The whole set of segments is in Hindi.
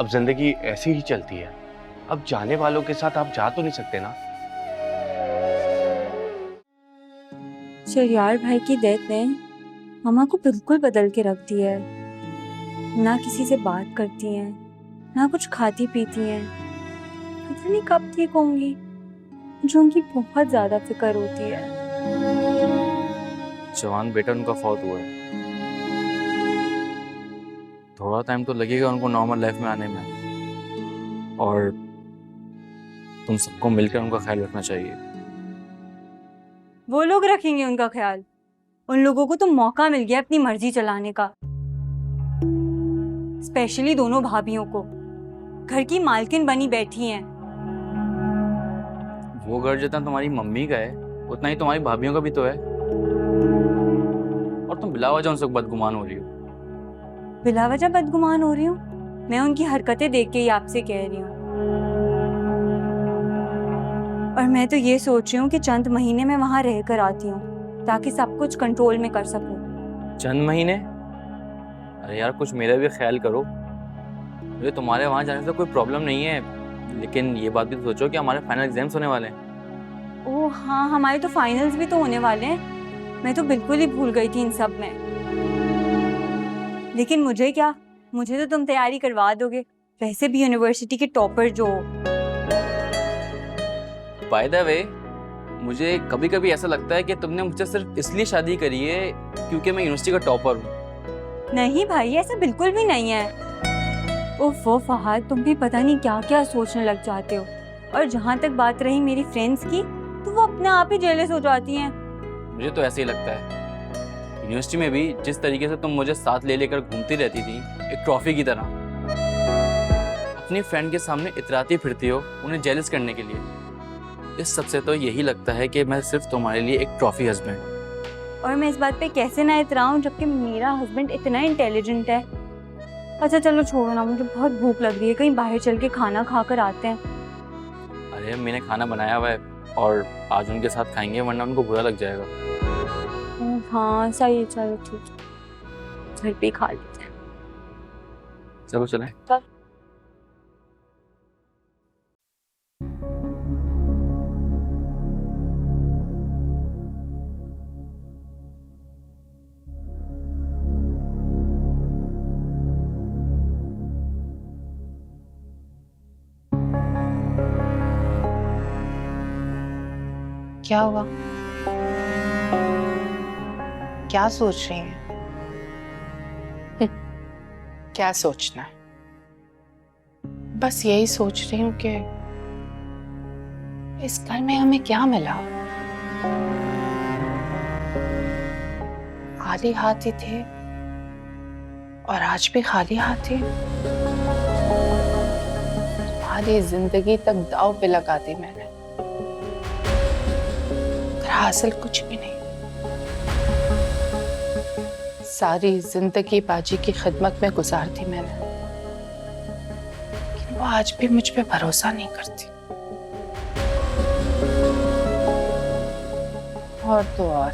अब जिंदगी ऐसी ही चलती है। अब जाने वालों के साथ आप जा तो नहीं सकते ना। शरियार भाई की डेथ ने मम्मा को बिल्कुल बदल के रख दिया है। ना किसी से बात करती हैं, ना कुछ खाती पीती हैं। पता नहीं कब ठीक होंगी। मुझे उनकी बहुत ज्यादा फिक्र होती है। जवान बेटा उनका फौत हुआ है, थोड़ा टाइम तो लगेगा उनको नॉर्मल लाइफ में आने में, और तुम सबको मिलकर उनका ख्याल रखना चाहिए। वो लोग रखेंगे उनका ख्याल। उन लोगों को तो मौका मिल गया अपनी मर्जी चलाने का। स्पेशली दोनों भाभियों को घर की मालकिन बनी बैठी हैं। वो घर जितना तुम्हारी मम्मी का है उतना ही तुम्हारी भाभीियों का भी तो है, और तुम बिला वजह उनसे बदगुमान हो रही हो। बिला वजह बदगुमान हो रही हूँ? मैं उनकी हरकतें देख के ही आपसे कह रही हूँ। और मैं तो ये सोच रही हूँ कि चंद महीने में वहां रह कर आती हूँ ताकि सब कुछ कंट्रोल में कर सकूं। चंद महीने? अरे यार कुछ मेरा भी ख्याल करो। मुझे तुम्हारे वहां जाने से कोई प्रॉब्लम नहीं है, लेकिन ये बात भी तो सोचो कि हमारे फाइनल एग्जाम्स होने वाले हैं। ओह हाँ, हमारे तो फाइनल्स भी तो होने वाले हैं। मैं तो बिल्कुल ही भूल गई थी इन सब में। लेकिन मुझे क्या, मुझे तो तुम तैयारी करवा दोगे। वैसे भी यूनिवर्सिटी के टॉपर जो। बाय द वे, मुझे कभी कभी ऐसा लगता है कि तुमने मुझसे सिर्फ इसलिए शादी करी है क्योंकि मैं यूनिवर्सिटी का टॉपर हूँ। नहीं भाई, ऐसा बिल्कुल भी नहीं है। ओफो फहद, तुम भी पता नहीं क्या क्या सोचने लग जाते हो। और जहाँ तक बात रही मेरी फ्रेंड्स की, तो वो अपने आप ही जेलस हो जाती हैं। मुझे तो ऐसे ही लगता है। यूनिवर्सिटी में भी जिस तरीके से तुम मुझे साथ ले लेकर घूमती रहती थी, एक ट्रॉफी की तरह, अपनी फ्रेंड के सामने इतराती फिरती हो उन्हें जेलस करने के लिए, इस सबसे तो यही लगता है कि मैं सिर्फ तुम्हारे लिए एक ट्रॉफी हस्बैंड। और मैं इस बात पे कैसे ना इतराऊं जबकि मेरा हस्बैंड इतना इंटेलिजेंट है। अच्छा चलो छोड़ो ना, मुझे बहुत भूख लग रही है। कहीं बाहर चल के खाना खा कर आते हैं। अरे मैंने खाना बनाया हुआ है और आज उनके साथ खाएंगे, वरना उनको बुरा लग जाएगा। हाँ सही है, चलो ठीक है, घर पे खा लेते हैं। चलो चलें। क्या हुआ? क्या सोच रही हैं? क्या सोचना है? बस यही सोच रही हूँ कि इस घर में हमें क्या मिला। खाली हाथ ही थे और आज भी खाली हाथ ही। तुम्हारी जिंदगी तक दाव पे लगा दी मैंने, हासिल कुछ भी नहीं। सारी जिंदगी बाजी की खिदमत में गुजार दी मैंने, लेकिन वो आज भी मुझ पे भरोसा नहीं करती। और तो और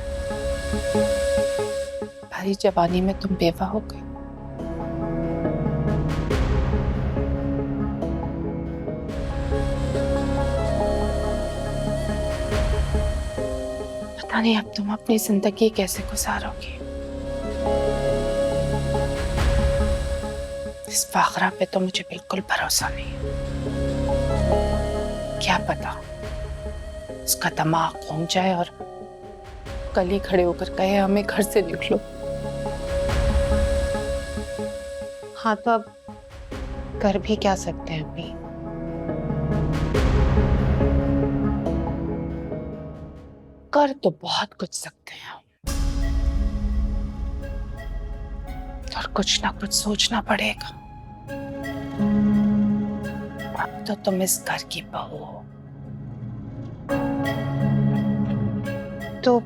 भरी जवानी में तुम बेवा हो गई। पता नहीं अब तुम अपनी जिंदगी कैसे गुजारोगी। इस फाखरा पे तो मुझे बिल्कुल भरोसा नहीं है। क्या पता उसका दिमाग घूम जाए और कल ही खड़े होकर कहे हमें घर से निकलो। हाँ तो अब कर भी क्या सकते हैं अम्मी। कर तो बहुत कुछ सकते हैं और कुछ ना कुछ सोचना पड़ेगा। अब तो तुम इस घर की बहू हो, तो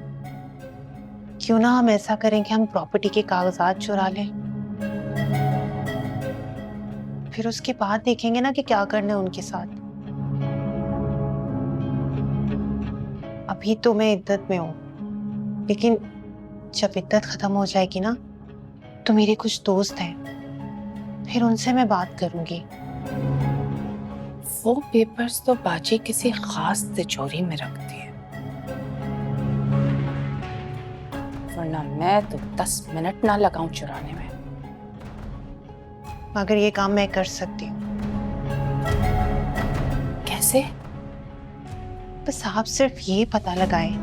क्यों ना हम ऐसा करें कि हम प्रॉपर्टी के कागजात चुरा लें, फिर उसके बाद देखेंगे ना कि क्या करना है उनके साथ। अभी तो मैं इद्दत में हूँ, लेकिन जब इद्दत खत्म हो जाएगी ना, तो मेरे कुछ दोस्त हैं, फिर उनसे मैं बात करूंगी। वो पेपर्स तो बाजी किसी खास तिजोरी में रखती है, वरना मैं तो 10 मिनट ना लगाऊं चुराने में। मगर ये काम मैं कर सकती हूँ। कैसे? बस आप सिर्फ ये पता लगाएं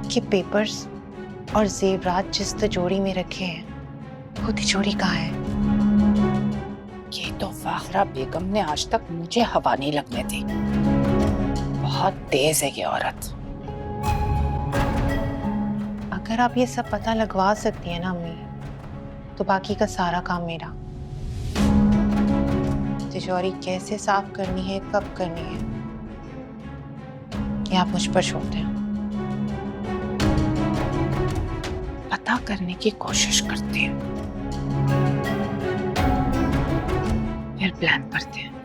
कि पेपर्स और जेवरात जिस तिजोरी में रखे हैं वो तिजोरी कहाँ है। ये तो फाखरा बेगम ने आज तक मुझे हवा नहीं लगने दी। बहुत तेज है ये औरत। अगर आप ये सब पता लगवा सकती हैं ना अम्मी, तो बाकी का सारा काम मेरा। तिजोरी कैसे साफ करनी है, कब करनी है, ये आप मुझ पर छोड़ दें। पता करने की कोशिश करते हैं, फिर प्लान करते हैं।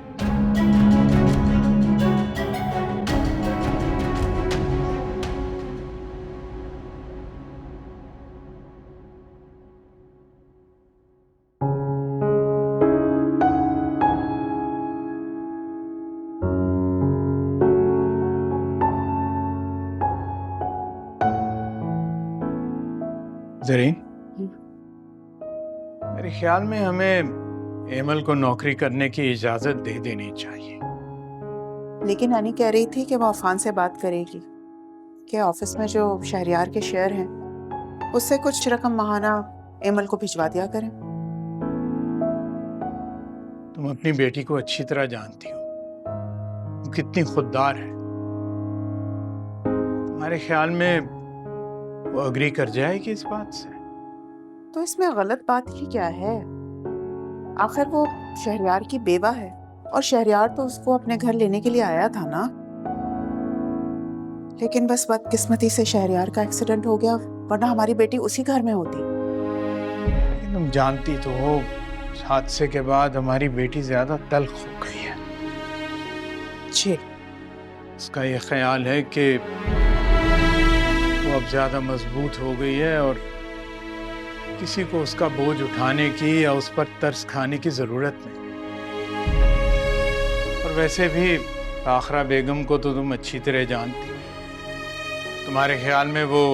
ज़रीन, मेरे ख्याल में हमें एमल को नौकरी करने की इजाज़त दे देनी चाहिए। लेकिन अनी कह रही थी कि वो अफान से बात करेगी कि ऑफिस में जो शहरियार के शेयर हैं उससे कुछ रकम माहाना एमल को भिजवा दिया करें। तुम अपनी बेटी को अच्छी तरह जानती हो, वो कितनी खुददार है। तुम्हारे ख्याल में वो अग्री कर जाएगी इस बात से? तो इसमें गलत बात ही क्या है? आखिर वो शहरियार की बेवा है और शहरियार तो उसको अपने घर लेने के लिए आया था ना। लेकिन बस बदकिस्मती से शहरियार का एक्सीडेंट हो गया, वरना हमारी बेटी उसी घर में होती। लेकिन तुम जानती तो हो, इस हादसे के बाद हमारी बेटी ज्यादा तल्ख हो गई है। जी, उसका ये ख्याल है कि वो अब ज्यादा मजबूत हो गई है और किसी को उसका बोझ उठाने की या उस पर तरस खाने की जरूरत नहीं। और वैसे भी फाखरा बेगम को तो तुम अच्छी तरह जानती हो। तुम्हारे ख्याल में वो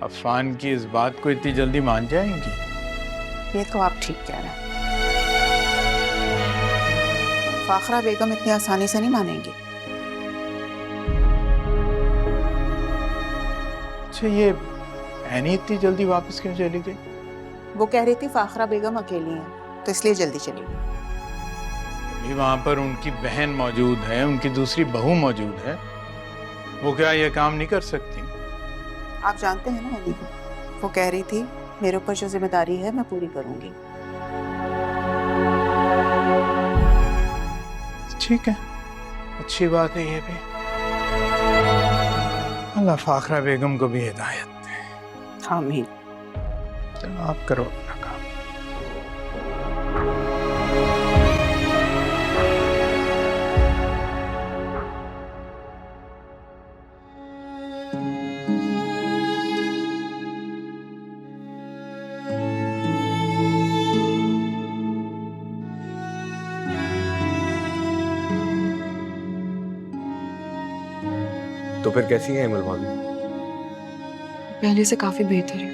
अफान की इस बात को इतनी जल्दी मान जाएंगी? ये तो आप ठीक कह रहे हैं। फाखरा बेगम इतनी आसानी से नहीं मानेंगी। अच्छा, ये एनी इतनी जल्दी वापस क्यों चली गई? वो कह रही थी फाखरा बेगम अकेली हैं, तो इसलिए जल्दी चली गई। अभी वहाँ पर उनकी बहन मौजूद है, उनकी दूसरी बहू मौजूद है, वो क्या ये काम नहीं कर सकती? आप जानते हैं ना अली को, वो कह रही थी मेरे ऊपर जो जिम्मेदारी है मैं पूरी करूंगी। ठीक है, अच्छी बात है ये भी। अल्लाह फाखरा बेगम को भी हिदायत दे। आमीन। चलो आप करो अपना काम। तो फिर कैसी है एमल भाभी? पहले से काफी बेहतर है।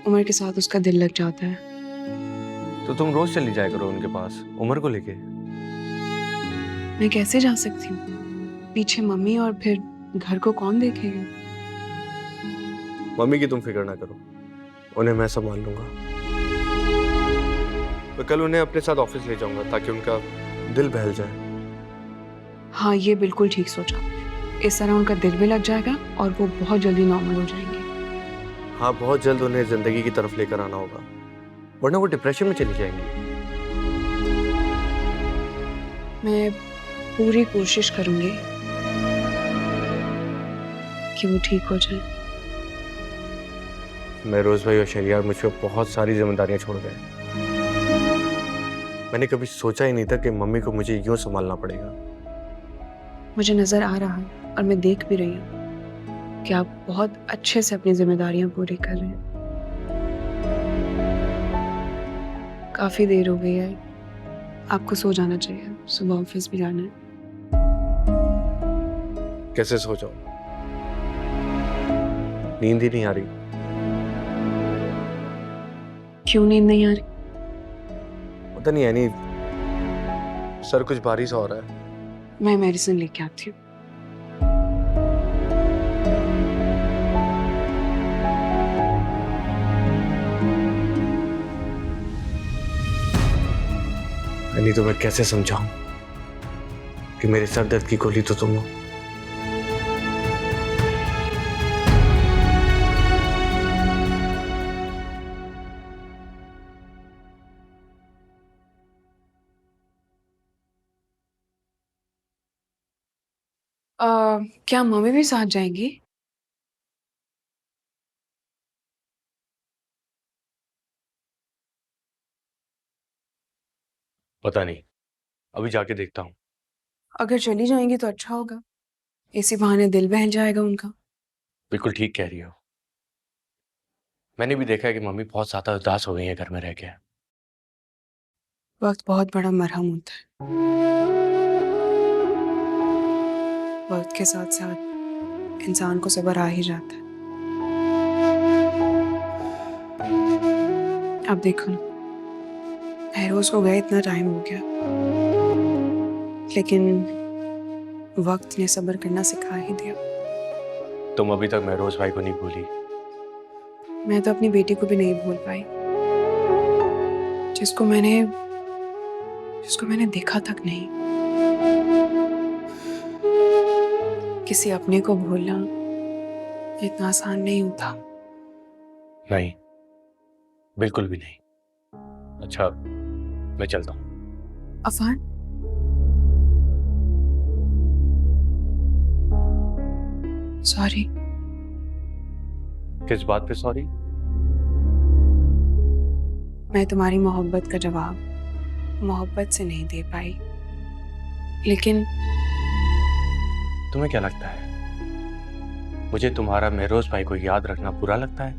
उमर के साथ उसका दिल लग जाता है। तो तुम रोज चली जाया करो उनके पास उमर को लेके। मैं कैसे जा सकती हूँ? पीछे मम्मी और फिर घर को कौन देखेगा? मम्मी की तुम फिक्र ना करो, उन्हें मैं संभाल लूंगा। मैं कल उन्हें अपने साथ ऑफिस ले जाऊंगा ताकि उनका दिल बहल जाए। हाँ, ये बिल्कुल ठीक सोचा। इस तरह उनका दिल भी लग जाएगा और वो बहुत जल्दी नॉर्मल हो जाएंगे। हाँ, बहुत जल्द उन्हें जिंदगी की तरफ लेकर आना होगा, वरना वो डिप्रेशन में चली जाएंगी। मैं पूरी कोशिश करूंगी कि वो ठीक हो जाए। मैं रोज भाई और शहरियार मुझ पर बहुत सारी जिम्मेदारियां छोड़ गए। मैंने कभी सोचा ही नहीं था कि मम्मी को मुझे यूं संभालना पड़ेगा। मुझे नजर आ रहा है और मैं देख भी रही हूँ कि आप बहुत अच्छे से अपनी जिम्मेदारियां पूरी कर रहे हैं। काफी देर हो गई है, आपको सो जाना चाहिए, सुबह ऑफिस भी जाना है। कैसे सो जाऊं? नींद ही नहीं आ रही। क्यों नींद नहीं आ रही? पता नहीं यानी सर कुछ भारी सा हो रहा है। मैं मेडिसिन लेके आती हूँ। यानी तो मैं कैसे समझाऊं कि मेरे सर दर्द की गोली तो तुम हो। क्या मम्मी भी साथ जाएंगी? पता नहीं, अभी जाके देखता हूँ। अगर चली जाएंगी तो अच्छा होगा, इसी बहाने दिल बहल जाएगा उनका। बिल्कुल ठीक कह रही हो। मैंने भी देखा है कि मम्मी बहुत ज्यादा उदास हो गई है घर में रह के। वक्त बहुत बड़ा मरहम होता है। वक्त के साथ साथ इंसान को सब्र आ ही जाता है। अब देखो ना, महरोज को गए इतना टाइम हो गया, लेकिन वक्त ने सब्र करना सिखा ही दिया। तुम अभी तक महरोज भाई को नहीं भूली। मैं तो अपनी बेटी को भी नहीं भूल पाई, जिसको मैंने देखा तक नहीं। किसी अपने को भूलना इतना आसान नहीं होता। नहीं, बिल्कुल भी नहीं। अच्छा, मैं चलता हूँ। अफान, सॉरी। किस बात पे सॉरी? मैं तुम्हारी मोहब्बत का जवाब मोहब्बत से नहीं दे पाई, लेकिन तुम्हें क्या लगता है मुझे तुम्हारा महरोज भाई को याद रखना बुरा लगता है?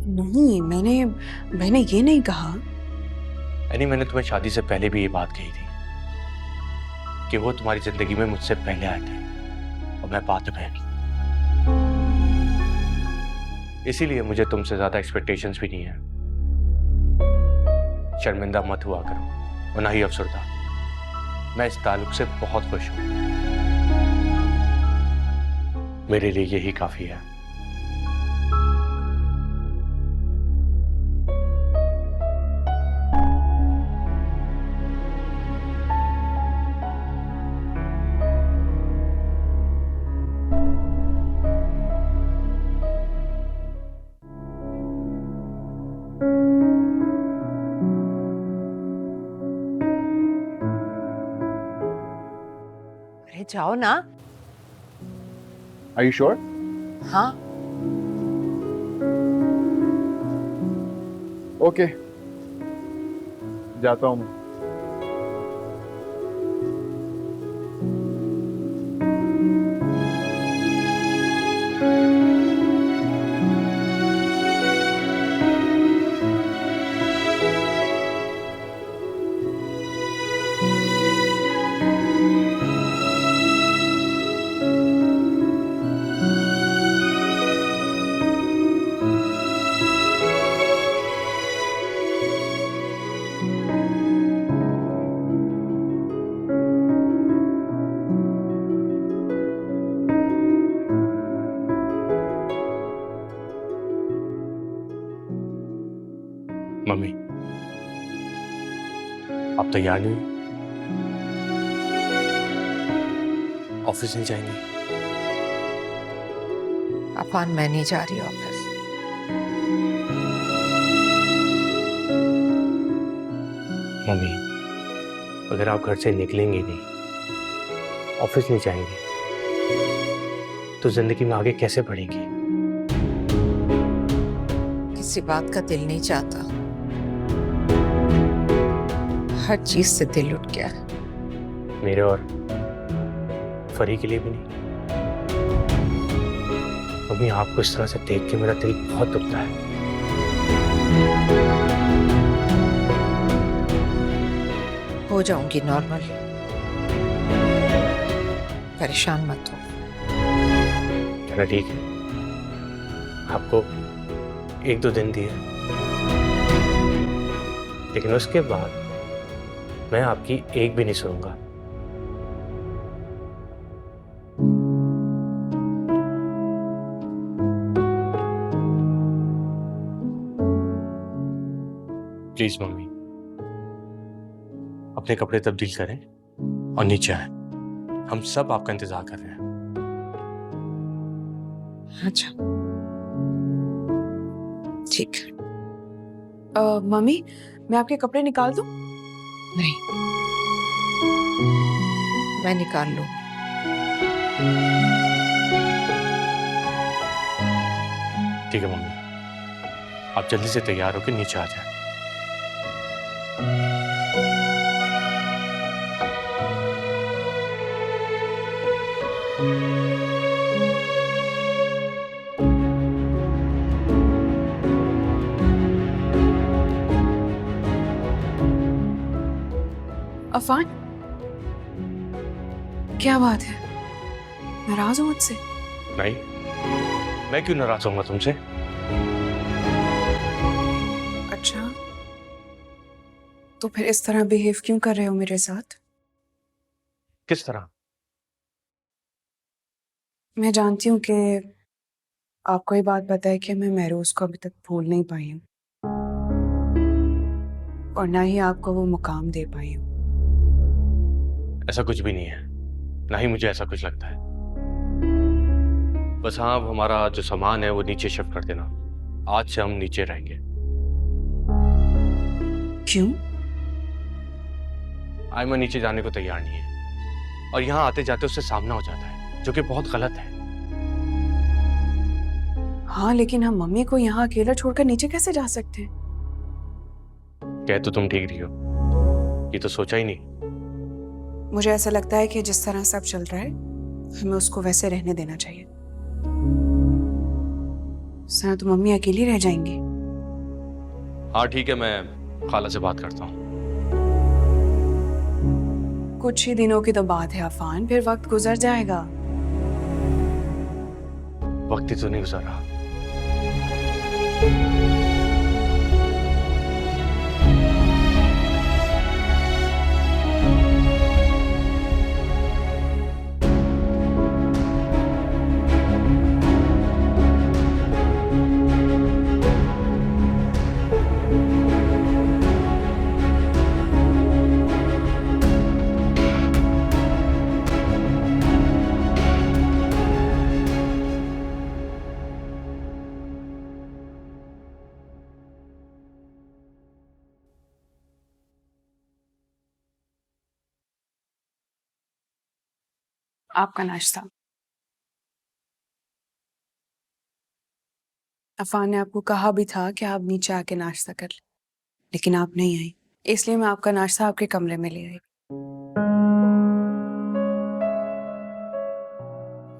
नहीं, मैंने ये नहीं कहा। यानी मैंने तुम्हें शादी से पहले भी ये बात कही थी कि वो तुम्हारी जिंदगी में मुझसे पहले आए थे और मैं बाद में। इसीलिए मुझे तुमसे ज्यादा एक्सपेक्टेशंस भी नहीं है। शर्मिंदा मत हुआ करो और ना ही अफसरदा। मैं इस ताल्लुक से बहुत खुश हूं। मेरे लिए यही काफी है। अरे जाओ ना। Are you sure? हाँ, Okay. जाता हूँ मैं। मम्मी, आप तैयार नहीं हुई? ऑफिस नहीं जाएंगी? अफान, मैं नहीं जा रही ऑफिस। मम्मी, अगर आप घर से निकलेंगी नहीं, ऑफिस नहीं जाएंगी, तो जिंदगी में आगे कैसे बढ़ेंगी? किसी बात का दिल नहीं चाहता, हर चीज से दिल उठ गया है। मेरे और फरी के लिए भी नहीं? मम्मी, आपको इस तरह से देख के मेरा दिल बहुत दुखता है। हो जाऊंगी नॉर्मल, परेशान मत हो। चलो ठीक है, आपको 1-2 दिन दिए, लेकिन उसके बाद मैं आपकी एक भी नहीं सुनूंगा। प्लीज मम्मी, अपने कपड़े तब्दील करें और नीचे आए। हम सब आपका इंतजार कर रहे हैं। अच्छा ठीक है। मम्मी, मैं आपके कपड़े निकाल दूं? नहीं, मैं निकाल लूं। ठीक है मम्मी, आप जल्दी से तैयार होकर नीचे आ जाएं। अफान, क्या बात है? नाराज हो मुझसे? नहीं, मैं क्यों नाराज होऊंगा तुमसे? अच्छा, तो फिर इस तरह बिहेव क्यों कर रहे हो मेरे साथ? किस तरह? मैं जानती हूँ कि आपको ये बात पता है कि मैं महरोज को अभी तक भूल नहीं पाई हूँ और ना ही आपको वो मुकाम दे पाई हूँ। ऐसा कुछ भी नहीं है, ना ही मुझे ऐसा कुछ लगता है। बस हाँ, अब हमारा जो सामान है वो नीचे शिफ्ट कर देना। आज से हम नीचे रहेंगे। क्यों? आयमा नीचे जाने को तैयार नहीं है और यहाँ आते जाते उससे सामना हो जाता है, जो कि बहुत गलत है। हाँ, लेकिन हम मम्मी को यहाँ अकेला छोड़कर नीचे कैसे जा सकते हैं? कह तो तुम ठीक रही हो, ये तो सोचा ही नहीं। मुझे ऐसा लगता है कि जिस तरह सब चल रहा है हमें उसको वैसे रहने देना चाहिए। इस तरह तो मम्मी अकेली रह जाएंगी। हाँ ठीक है, मैं खाला से बात करता हूँ। कुछ ही दिनों की तो बात है अफान, फिर वक्त गुजर जाएगा। वक्त ही तो नहीं गुजर रहा। आपका नाश्ता। अफान ने आपको कहा भी था कि आप नीचे आके नाश्ता कर लें, लेकिन आप नहीं आई, इसलिए मैं आपका नाश्ता आपके कमरे में ले आई।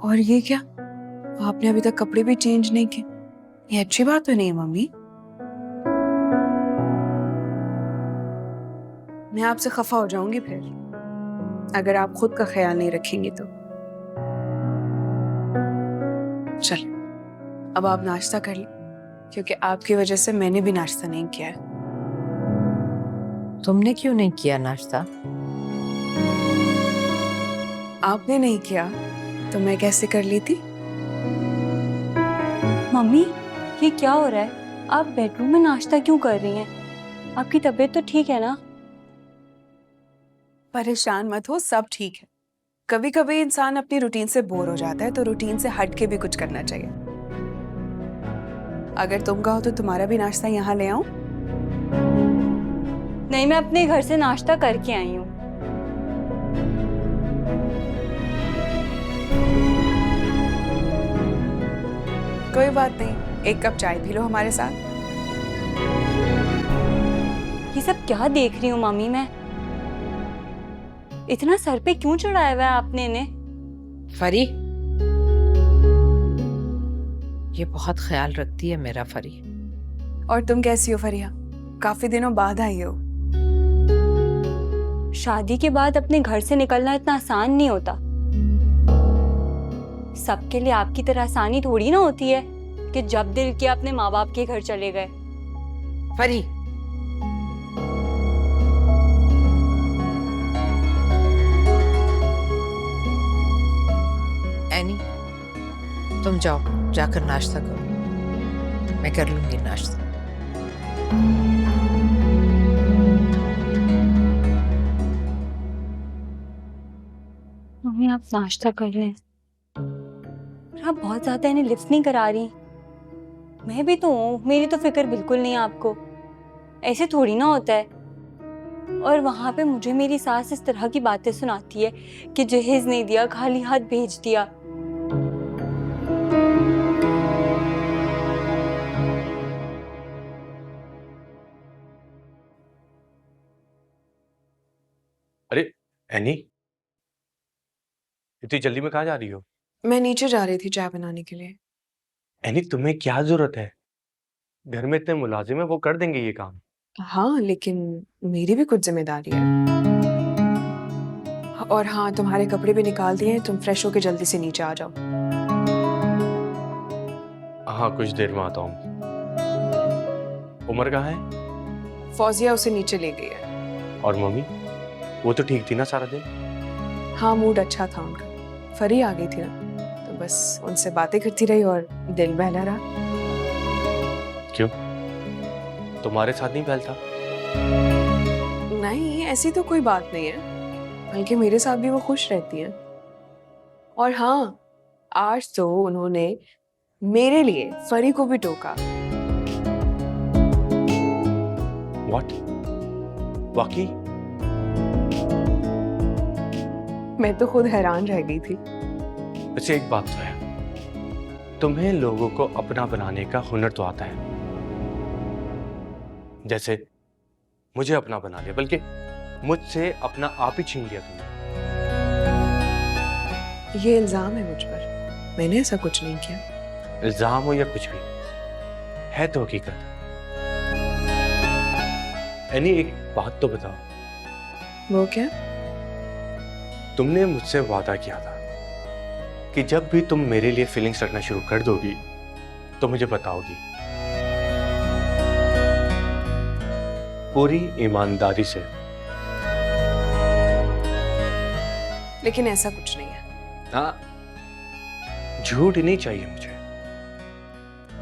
और ये क्या, आपने अभी तक कपड़े भी चेंज नहीं किए? ये अच्छी बात तो नहीं है मम्मी। मैं आपसे खफा हो जाऊंगी फिर, अगर आप खुद का ख्याल नहीं रखेंगे तो। चल, अब आप नाश्ता कर लें, क्योंकि आपकी वजह से मैंने भी नाश्ता नहीं किया है। तुमने क्यों नहीं किया नाश्ता? आपने नहीं किया तो मैं कैसे कर ली थी? मम्मी, ये क्या हो रहा है? आप बेडरूम में नाश्ता क्यों कर रही हैं? आपकी तबीयत तो ठीक है ना? परेशान मत हो, सब ठीक है। कभी कभी इंसान अपनी रूटीन से बोर हो जाता है, तो रूटीन से हट के भी कुछ करना चाहिए। अगर तुम कहो तो तुम्हारा भी नाश्ता यहाँ ले आऊं? नहीं, मैं अपने घर से नाश्ता करके आई हूँ। कोई बात नहीं, एक कप चाय पी लो हमारे साथ। ये सब क्या देख रही हूँ मम्मी मैं? इतना सर पे क्यों चढ़ाया हुआ है आपने इन्हें? फरी, ये बहुत ख्याल रखती है मेरा फरी। और तुम कैसी हो फरिया? काफी दिनों बाद आई हो। शादी के बाद अपने घर से निकलना इतना आसान नहीं होता। सबके लिए आपकी तरह आसानी थोड़ी ना होती है कि जब दिल किया अपने माँ बाप के घर चले गए। परी, एनी, तुम जाओ, जाकर नाश्ता करो, मैं कर लूंगी नाश्ता। मम्मी आप नाश्ता कर लें। पर आप बहुत ज्यादा इन्हें लिफ्ट नहीं करा रही। मैं भी तो हूँ, मेरी तो फिक्र बिल्कुल नहीं है आपको। ऐसे थोड़ी ना होता है। और वहां पे मुझे मेरी सास इस तरह की बातें सुनाती है कि जहेज नहीं दिया, खाली हाथ भेज दिया। अरे एनी, इतनी जल्दी में कहाँ जा रही हो? मैं नीचे जा रही थी चाय बनाने के लिए। एनी तुम्हें क्या जरूरत है? घर में इतने मुलाजिम है, वो कर देंगे ये काम। हाँ, लेकिन मेरी भी कुछ जिम्मेदारी है। और हाँ, तुम्हारे कपड़े भी निकाल दिए हैं, तुम फ्रेश होके जल्दी से नीचे आ जाओ। हाँ कुछ देर में आता हूँ। उमर कहाँ है? फौजिया उसे नीचे ले गई है। और मम्मी? वो तो ठीक थी ना सारा दिन? हाँ, मूड अच्छा था उनका। फरी आ गई थी ना, तो बस उनसे बातें करती रही और दिल बहला रहा। क्यों? तुम्हारे साथ नहीं फैलता? नहीं, ऐसी तो कोई बात नहीं है, बल्कि मेरे साथ भी वो खुश रहती है। और हाँ, आज तो उन्होंने मेरे लिए फरी को भी टोका। What? वाकई? मैं तो खुद हैरान रह गई थी। वैसे एक बात तो है, तुम्हें लोगों को अपना बनाने का हुनर तो आता है। जैसे मुझे अपना बना लिया, बल्कि मुझसे अपना आप ही छीन लिया तुमने। ये इल्जाम है मुझ पर, मैंने ऐसा कुछ नहीं किया। इल्जाम हो या कुछ भी, है तो हकीकत। एनी एक बात तो बताओ। वो क्या? तुमने मुझसे वादा किया था कि जब भी तुम मेरे लिए फीलिंग्स रखना शुरू कर दोगी तो मुझे बताओगी, पूरी ईमानदारी से। लेकिन ऐसा कुछ नहीं है। हाँ, झूठ नहीं चाहिए मुझे।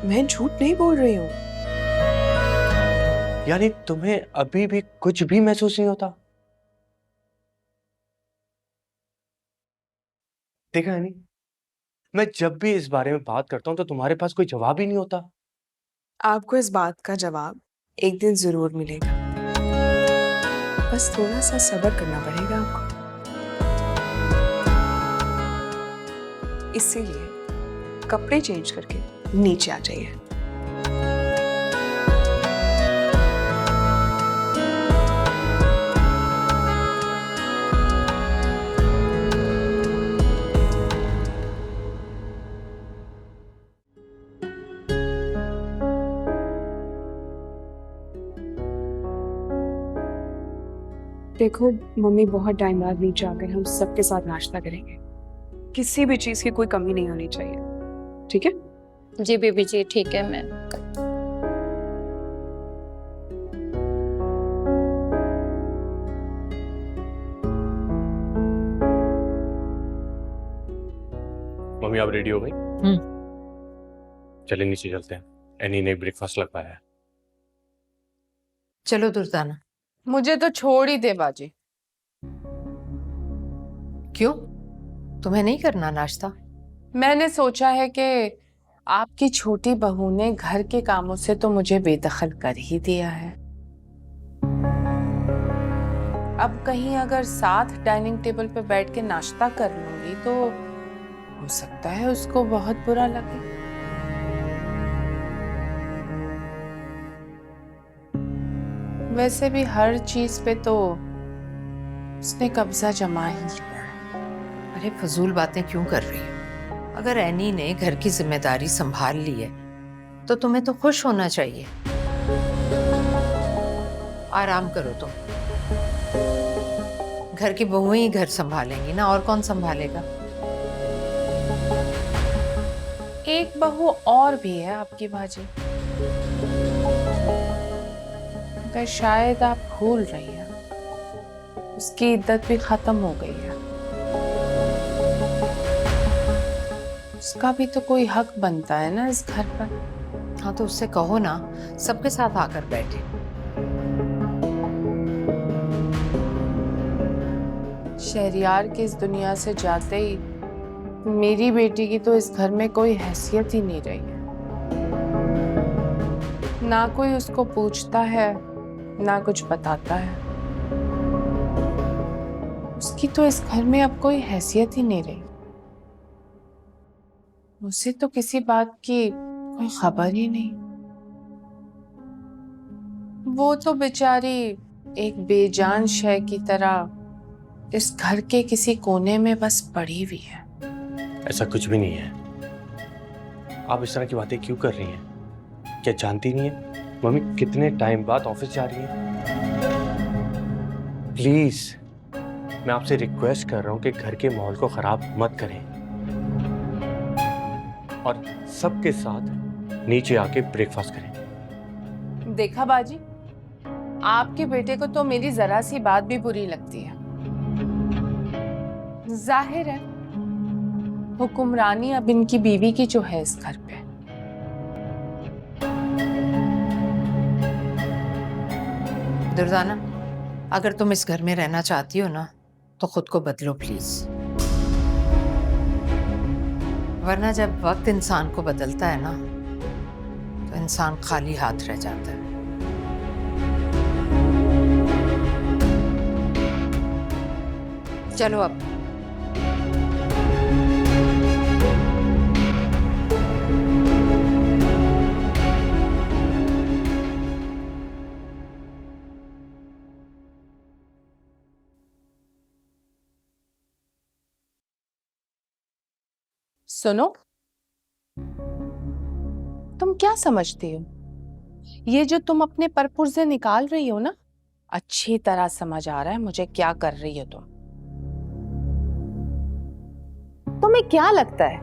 मैं झूठ नहीं बोल रही हूँ। यानी तुम्हें अभी भी कुछ भी महसूस नहीं होता? देखा है नहीं, मैं जब भी इस बारे में बात करता हूं तो तुम्हारे पास कोई जवाब ही नहीं होता। आपको इस बात का जवाब एक दिन जरूर मिलेगा, बस थोड़ा सा सब्र करना पड़ेगा आपको। इसीलिए कपड़े चेंज करके नीचे आ जाइए। देखो मम्मी, बहुत टाइम बाद नीचे आकर हम सबके साथ नाश्ता करेंगे। किसी भी चीज की कोई कमी नहीं होनी चाहिए, ठीक है? जी बीबी जी, ठीक है। मैं मम्मी आप रेडी हो गई? चले नीचे चलते हैं, एनी ने ब्रेकफास्ट लगवाया है। चलो दुर्दाना। मुझे तो छोड़ ही दे बाजी। क्यों, तुम्हें नहीं करना नाश्ता? मैंने सोचा है कि आपकी छोटी बहू ने घर के कामों से तो मुझे बेदखल कर ही दिया है। अब कहीं अगर साथ डाइनिंग टेबल पे बैठ के नाश्ता कर लूंगी तो हो सकता है उसको बहुत बुरा लगे। वैसे भी हर चीज पे तो उसने कब्जा जमा ही लिया। अरे फजूल बातें क्यों कर रही हो? अगर एनी ने घर की जिम्मेदारी संभाल ली है तो तुम्हें तो खुश होना चाहिए। आराम करो तुम। घर की बहुएं ही घर संभालेंगी ना, और कौन संभालेगा? एक बहू और भी है आपकी बाजी, मगर शायद आप भूल रही हैं, उसकी इद्दत भी खत्म हो गई है। उसका भी तो कोई हक बनता है ना इस घर पर। हाँ तो उससे कहो ना, सबके साथ आकर बैठे। शहरियार की इस दुनिया से जाते ही मेरी बेटी की तो इस घर में कोई हैसियत ही नहीं रही है। ना कोई उसको पूछता है, ना कुछ बताता है। उसकी तो इस घर में अब कोई हैसियत ही नहीं रही। उसे तो किसी बात की कोई खबर ही नहीं। वो तो बेचारी एक बेजान शय की तरह इस घर के किसी कोने में बस पड़ी हुई है। ऐसा कुछ भी नहीं है। आप इस तरह की बातें क्यों कर रही हैं? क्या जानती नहीं है मम्मी कितने टाइम बाद ऑफिस जा रही है? प्लीज मैं आपसे रिक्वेस्ट कर रहा हूं कि घर के माहौल को खराब मत करें और सबके साथ नीचे आके ब्रेकफास्ट करें। देखा बाजी, आपके बेटे को तो मेरी जरा सी बात भी बुरी लगती है। जाहिर है हुक्मरानी अब इनकी बीवी की जो है इस घर पे। दुर्दाना, अगर तुम इस घर में रहना चाहती हो ना तो खुद को बदलो प्लीज, वरना जब वक्त इंसान को बदलता है ना तो इंसान खाली हाथ रह जाता है। चलो अब। सुनो, तुम क्या समझती हो? ये जो तुम अपने परपुर्जे निकाल रही हो ना, अच्छी तरह समझ आ रहा है मुझे क्या कर रही हो तुम। तुम्हें क्या लगता है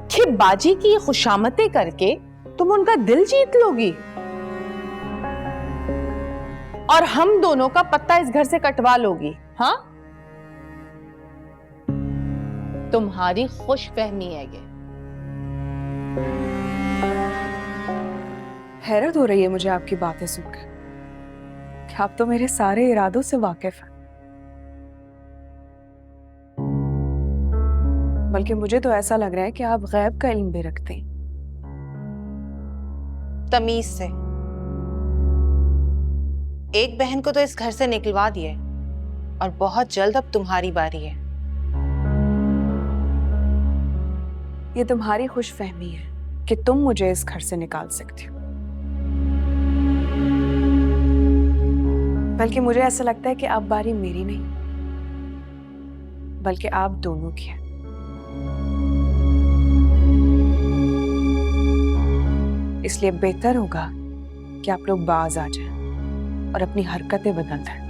कि बाजी की खुशामतें करके तुम उनका दिल जीत लोगी और हम दोनों का पत्ता इस घर से कटवा लोगी? हाँ, तुम्हारी खुशफहमी है ये। हैरत हो रही है मुझे आपकी बातें सुनकर कि आप तो मेरे सारे इरादों से वाकिफ हैं। बल्कि मुझे तो ऐसा लग रहा है कि आप गैब का इल्म भी रखते हैं। तमीज से। एक बहन को तो इस घर से निकलवा दिए और बहुत जल्द अब तुम्हारी बारी है। ये तुम्हारी खुशफहमी है कि तुम मुझे इस घर से निकाल सकती हो, बल्कि मुझे ऐसा लगता है कि अब बारी मेरी नहीं बल्कि आप दोनों की है। इसलिए बेहतर होगा कि आप लोग बाज आ जाएं और अपनी हरकतें बदल दें।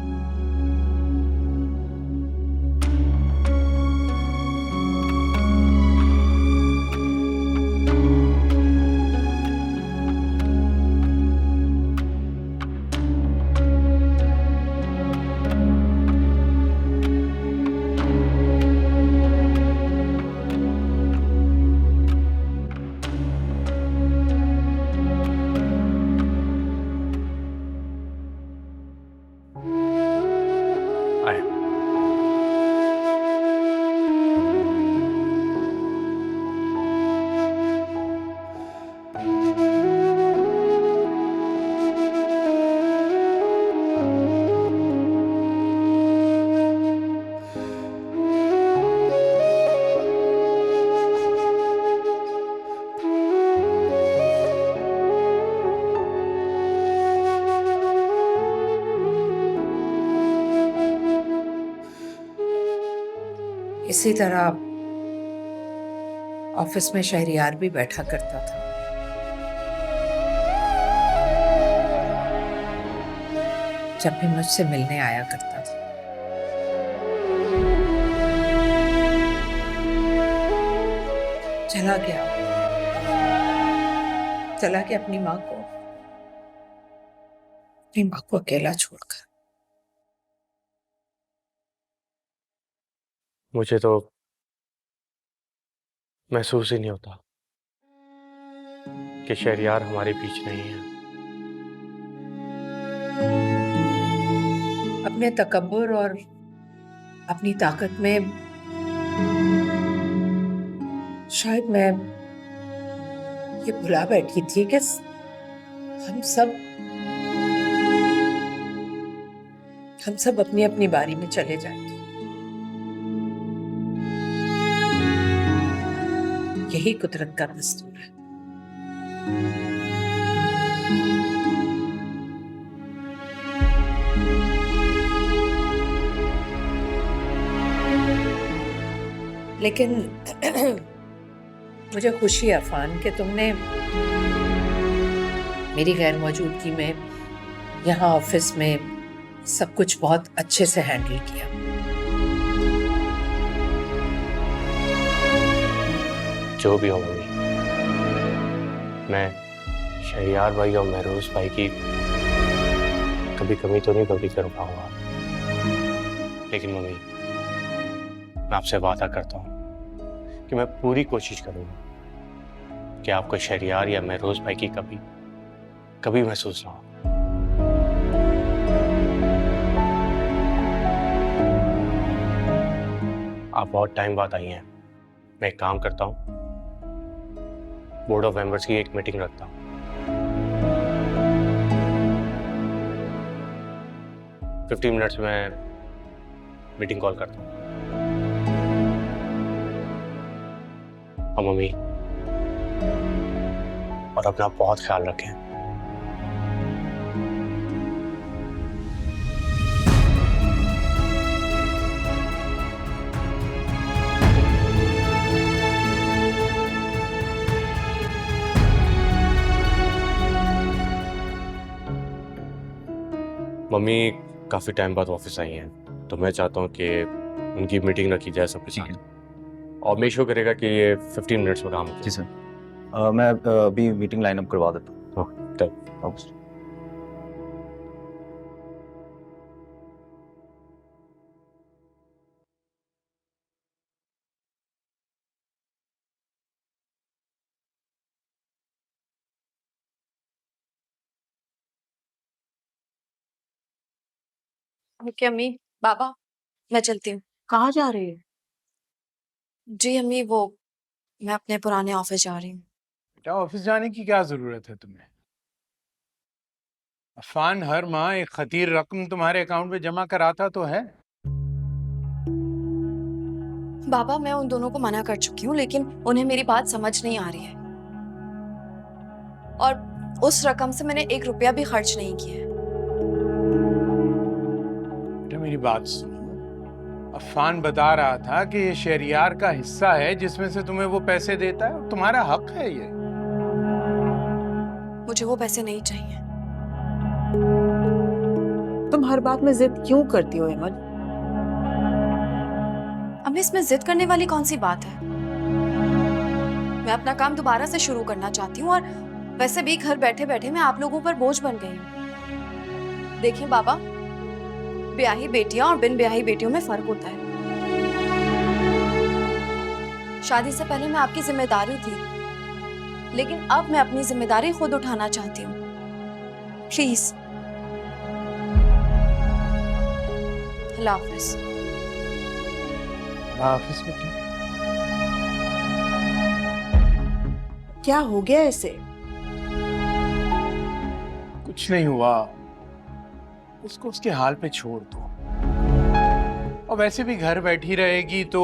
इसी तरह ऑफिस में शहरियार भी बैठा करता था। जब भी मुझसे मिलने आया करता था। चला गया, चला गया अपनी माँ को अकेला छोड़कर। मुझे तो महसूस ही नहीं होता कि शहरयार हमारे बीच नहीं है। अपने तकब्बुर और अपनी ताकत में शायद मैं ये भुला बैठी थी कि हम सब अपनी अपनी बारी में चले जाएंगे। यही कुदरत का दस्तूर है। लेकिन मुझे खुशी है अफान कि तुमने मेरी गैर मौजूदगी में यहाँ ऑफिस में सब कुछ बहुत अच्छे से हैंडल किया। जो भी हो मम्मी, मैं शहरयार भाई और महरोज भाई की कभी कमी तो नहीं पूरी कर पाऊंगा, लेकिन मम्मी मैं आपसे वादा करता हूँ कि मैं पूरी कोशिश करूंगा कि आपको शहरयार या महरोज भाई की कभी महसूस ना हो। आप बहुत टाइम बाद आई हैं। मैं एक काम करता हूँ, बोर्ड ऑफ मेंबर्स की एक मीटिंग रखता हूँ। 15 मिनट्स में मीटिंग कॉल करता हूँ। और मम्मी, और अपना बहुत ख्याल रखें। मम्मी काफी टाइम बाद ऑफिस आई हैं, तो मैं चाहता हूँ कि उनकी मीटिंग रखी जाए सबके साथ, और मेक श्योर करेगा कि ये 15 मिनट्स में काम हो। जी सर, मैं अभी मीटिंग लाइन अप करवा देता हूँ। हाँ, तब ओके अम्मी। बाबा, मैं चलती हूँ। कहाँ जा रही है? जी अम्मी, वो मैं अपने पुराने ऑफिस जा रही हूँ। बेटा, ऑफिस जाने की क्या जरूरत है तुम्हें? अफान हर माह एक खतीर रकम तुम्हारे अकाउंट में जमा कराता तो है। बाबा, मैं उन दोनों को मना कर चुकी हूँ, लेकिन उन्हें मेरी बात समझ नहीं आ रही है, और उस रकम से मैंने 1 रुपया भी खर्च नहीं किया है। बेटा मेरी बात सुनो, अफान बता रहा था कि ये शहरयार का हिस्सा है जिसमें से तुम्हें वो पैसे देता है, और तुम्हारा हक है ये। मुझे वो पैसे नहीं चाहिए। तुम हर बात में जिद क्यों करती हो इमल? अम्मी, इसमें जिद करने वाली कौन सी बात है? मैं अपना काम दोबारा से शुरू करना चाहती हूँ, और वैसे भी घर बैठे बैठे मैं आप लोगों पर बोझ बन गई हूँ। देखिए बाबा, ब्याही बेटियां और बिन ब्याही बेटियों में फर्क होता है। शादी से पहले मैं आपकी जिम्मेदारी थी, लेकिन अब मैं अपनी जिम्मेदारी खुद उठाना चाहती हूँ। प्लीज। Allah Hafiz. ऑफिस में क्या हो गया इसे? कुछ नहीं हुआ, उसको उसके हाल पे छोड़ दो। और वैसे भी घर बैठी रहेगी तो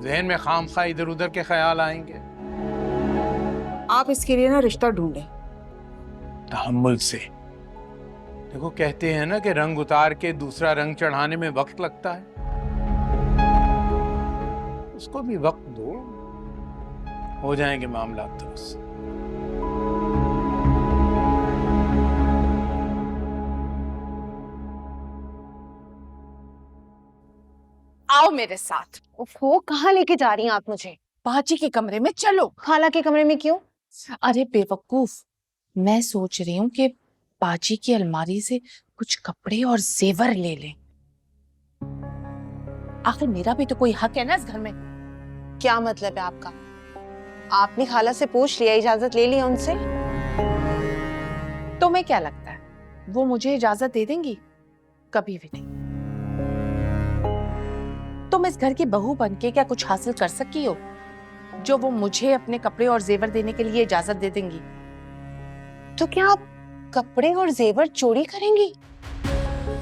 जहन में खामखा इधर उधर के ख्याल आएंगे। आप इसके लिए ना रिश्ता ढूंढें। तहम्मुल से। देखो, कहते हैं ना कि रंग उतार के दूसरा रंग चढ़ाने में वक्त लगता है, उसको भी वक्त दो, हो जाएंगे मामला दुरुस्त। आओ मेरे साथ। ओफो, कहाँ लेके जा रही हैं आप मुझे? बाजी के कमरे में चलो। खाला के कमरे में क्यों? अरे बेवकूफ, मैं सोच रही हूँ कि बाजी की अलमारी से कुछ कपड़े और जेवर ले लें। आखिर मेरा भी तो कोई हक है ना इस घर में। क्या मतलब है आपका? आपने खाला से पूछ लिया, इजाजत ले लिया उनसे? तुम्हें क्या लगता है वो मुझे इजाजत दे देंगी? कभी भी नहीं। तुम इस घर की बहू बनके क्या कुछ हासिल कर सकी हो जो वो मुझे अपने कपड़े और जेवर देने के लिए इजाजत दे देंगी? तो क्या आप कपड़े और जेवर चोरी करेंगी?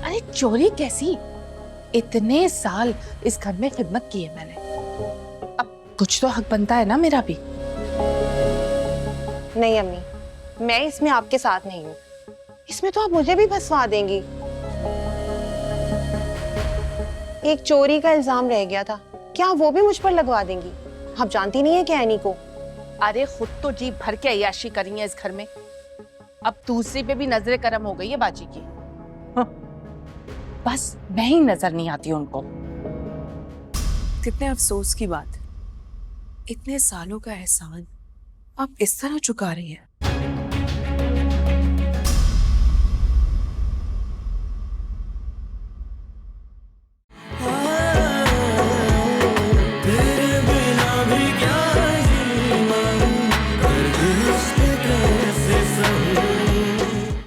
अरे चोरी कैसी? इतने साल इस घर में खिदमत की है मैंने, अब कुछ तो हक बनता है ना मेरा भी। नहीं अम्मी, मैं इसमें आपके साथ नहीं हूँ। इसमें तो आप मुझे भी फंसवा देंगी। एक चोरी का इल्जाम रह गया था, क्या वो भी मुझ पर लगवा देंगी? आप जानती नहीं है क्या एनी को? अरे खुद तो जी भर के अय्याशी करी है इस घर में, अब दूसरी पे भी नजरे करम हो गई है बाजी की। हाँ। बस मैं ही नजर नहीं आती उनको। कितने अफसोस की बात है, इतने सालों का एहसान आप इस तरह चुका रही हैं।